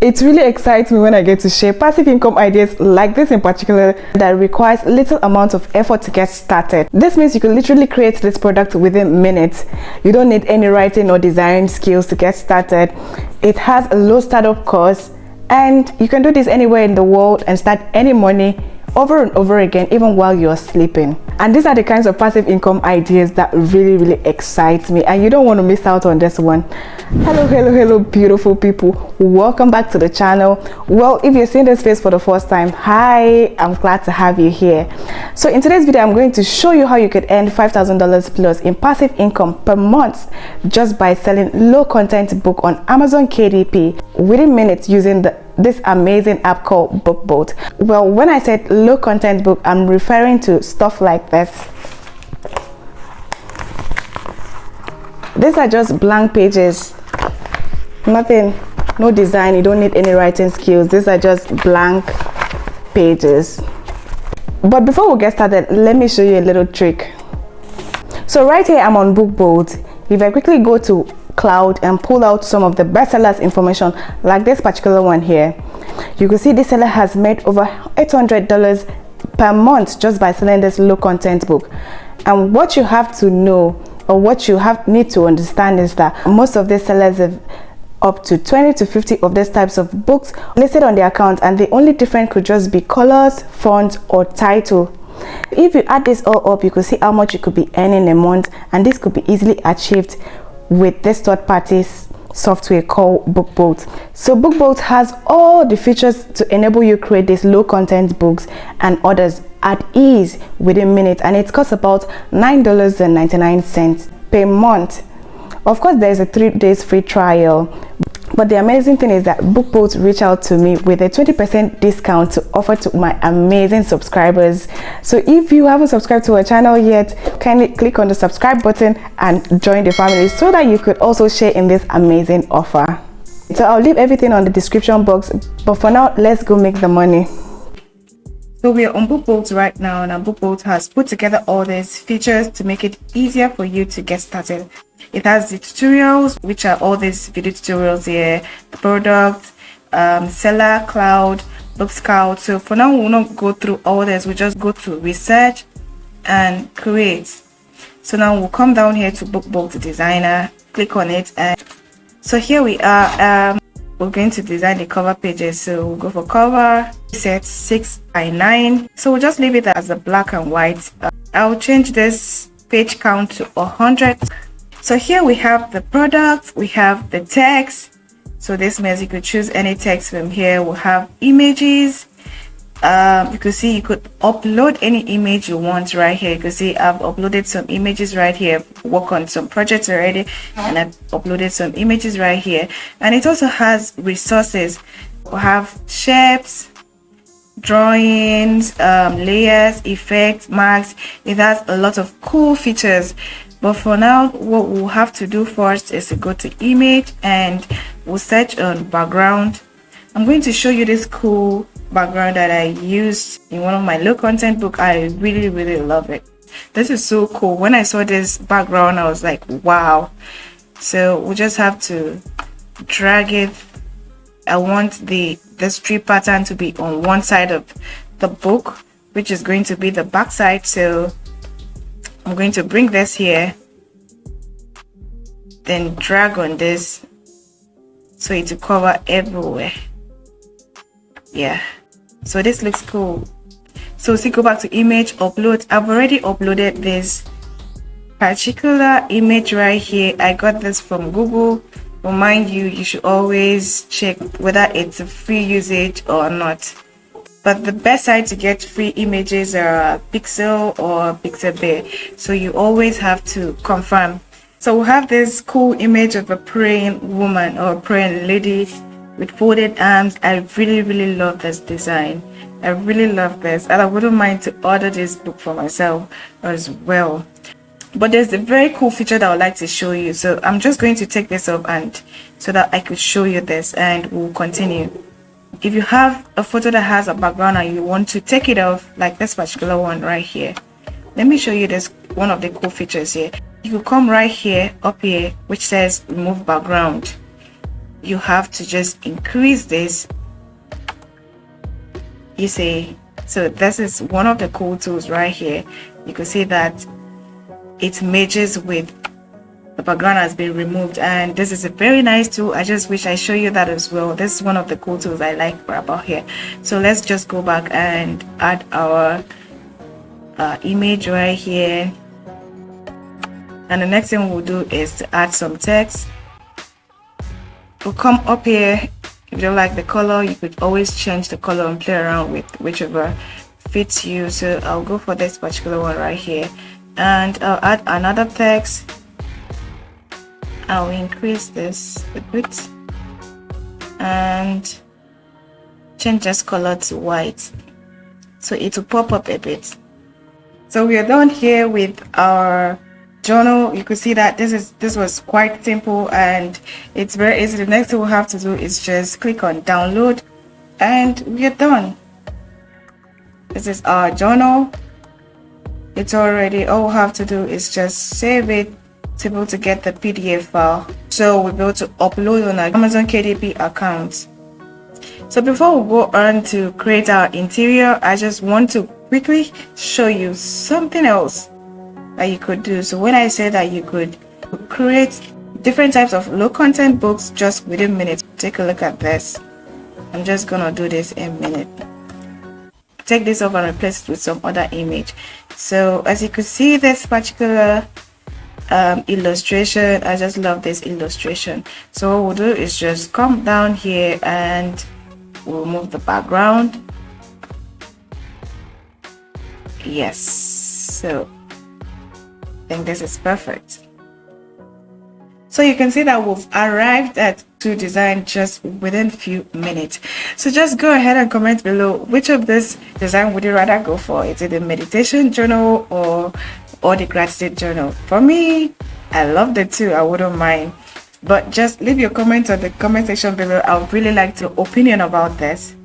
It really excites me when I get to share passive income ideas like this in particular that requires little amount of effort to get started. This means you can literally create this product within minutes. You don't need any writing or design skills to get started. It has a low startup cost, and you can do this anywhere in the world and start any money over and over again, even while you're sleeping. And these are the kinds of passive income ideas that really excite me, and you don't want to miss out on this one. Hello beautiful people, welcome back to the channel. Well, if you're seeing this face for the first time, hi, I'm glad to have you here. So in today's video, I'm going to show you how you could earn $5,000 plus in passive income per month just by selling low content book on Amazon KDP within minutes using this amazing app called BookBoat. Well, when I said low content book, I'm referring to stuff like this. These are just blank pages, nothing, no design, you don't need any writing skills. These are just blank pages. But before we get started, let me show you a little trick. So right here, I'm on BookBoat. If I quickly go to Cloud and pull out some of the bestsellers information, like this particular one here, you can see this seller has made over $800 per month just by selling this low content book. And what you have to know, or what you need to understand, is that most of these sellers have up to 20 to 50 of these types of books listed on their account, and the only difference could just be colors, font, or title. If you add this all up, you could see how much you could be earning a month, and this could be easily achieved with this third-party software called BookBoat. So BookBoat has all the features to enable you create these low content books and others at ease within minutes, and it costs about $9.99 per month. Of course, there's a 3 days free trial, but the amazing thing is that BookBoat reached out to me with a 20% discount to offer to my amazing subscribers. So if you haven't subscribed to our channel yet, kindly click on the subscribe button and join the family so that you could also share in this amazing offer. So I'll leave everything on the description box, but for now, let's go make the money. So we are on BookBoat right now, and BookBoat has put together all these features to make it easier for you to get started. It has the tutorials, which are all these video tutorials here, the product, seller, cloud, book scout. So for now, we will not go through all this. We just go to research and create. So now we'll come down here to BookBoat designer, click on it, and so here we are. We're going to design the cover pages. So we'll go for cover, set 6 by 9. So we'll just leave it as a black and white. I'll change this page count to 100. So here we have the product, we have the text. So this means you could choose any text from here. We'll have images. You can see you could upload any image you want right here. You can see I've uploaded some images right here. Work on some projects already, and I've uploaded some images right here. And it also has resources. We'll have shapes, drawings, layers, effects, marks. It has a lot of cool features. But for now, what we'll have to do first is to go to image and we'll search on background. I'm going to show you this cool background that I used in one of my low content book. I really love it. This is so cool. When I saw this background, I was like, wow. So we just have to drag it. I want this tree pattern to be on one side of the book, which is going to be the back side. So I'm going to bring this here, then drag on this so it will cover everywhere. Yeah, so this looks cool. So go back to image, upload. I've already uploaded this particular image right here. I got this from Google. But mind you, you should always check whether it's a free usage or not. But the best site to get free images are Pixel or Pixabay. So you always have to confirm. So we have this cool image of a praying woman or praying lady with folded arms. I really love this design. I really love this, and I wouldn't mind to order this book for myself as well. But there's a very cool feature that I would like to show you. So I'm just going to take this off and so that I could show you this, and we'll continue. If you have a photo that has a background and you want to take it off, like this particular one right here, let me show you this one of the cool features here. You could come right here, up here, which says remove background. you have to just increase this. You see, so this is one of the cool tools right here. You can see that it merges with the background has been removed, and this is a very nice tool. I just wish I show you that as well. This is one of the cool tools I like about here. So let's just go back and add our image right here, and the next thing we'll do is to add some text. We'll come up here. If you don't like the color, you could always change the color and play around with whichever fits you. So I'll go for this particular one right here, and I'll add another text. I'll increase this a bit and change this color to white so it will pop up a bit. So we are done here with our journal. You can see that this was quite simple and it's very easy. The next thing we'll have to do is just click on download, and we are done. This is our journal. It's already, all we have to do is just save it to be able to get the PDF file, so we'll be able to upload on our Amazon KDP account. So before we go on to create our interior, I just want to quickly show you something else that you could do. So when I say that you could create different types of low content books just within minutes, take a look at this. I'm just gonna do this in a minute. Take this off and replace it with some other image. So as you can see, this particular illustration, I just love this illustration. So what we'll do is just come down here and we'll move the background. Yes, so I think this is perfect. So you can see that we've arrived at to design just within a few minutes. So just go ahead and comment below which of this design would you rather go for. Is it the meditation journal or the gratitude journal? For me, I love the two. I wouldn't mind, but just leave your comments on the comment section below. I would really like your opinion about this.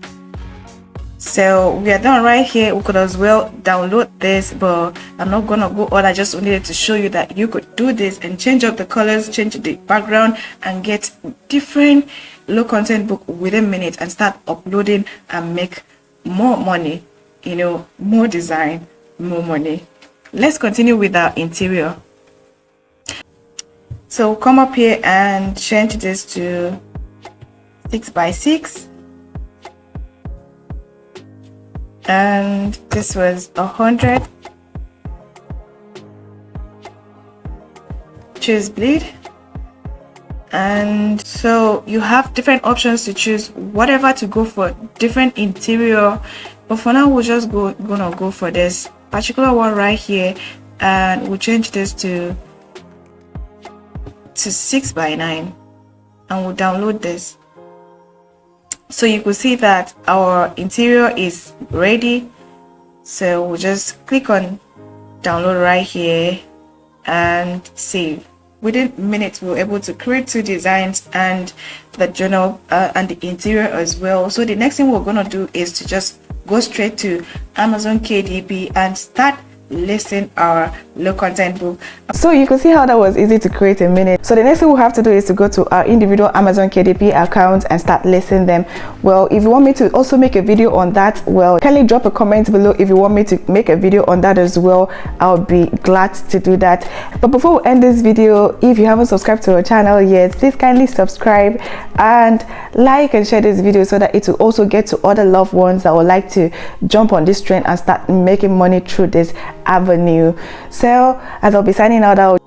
So we are done right here. We could as well download this, but I'm not gonna go all. I just needed to show you that you could do this and change up the colors, change the background, and get different low content book within minutes and start uploading and make more money. You know, more design, more money. Let's continue with our interior. So come up here and change this to 6x6. And this was 100. Choose bleed. And so you have different options to choose whatever to go for, different interior, but for now we're just gonna go for this particular one right here, and we'll change this to 6x9, and we'll download this. So you could see that our interior is ready. So we'll just click on download right here and save. Within minutes we're able to create two designs and the journal and the interior as well. So the next thing we're gonna do is to just go straight to Amazon KDP and start listing our low content book. So you can see how that was easy to create in minutes. So the next thing we'll have to do is to go to our individual Amazon KDP accounts and start listing them. Well, if you want me to also make a video on that, well, kindly drop a comment below if you want me to make a video on that as well. I'll be glad to do that. But before we end this video, if you haven't subscribed to our channel yet, please kindly subscribe and like and share this video so that it will also get to other loved ones that would like to jump on this trend and start making money through this avenue. So as I'll be signing out,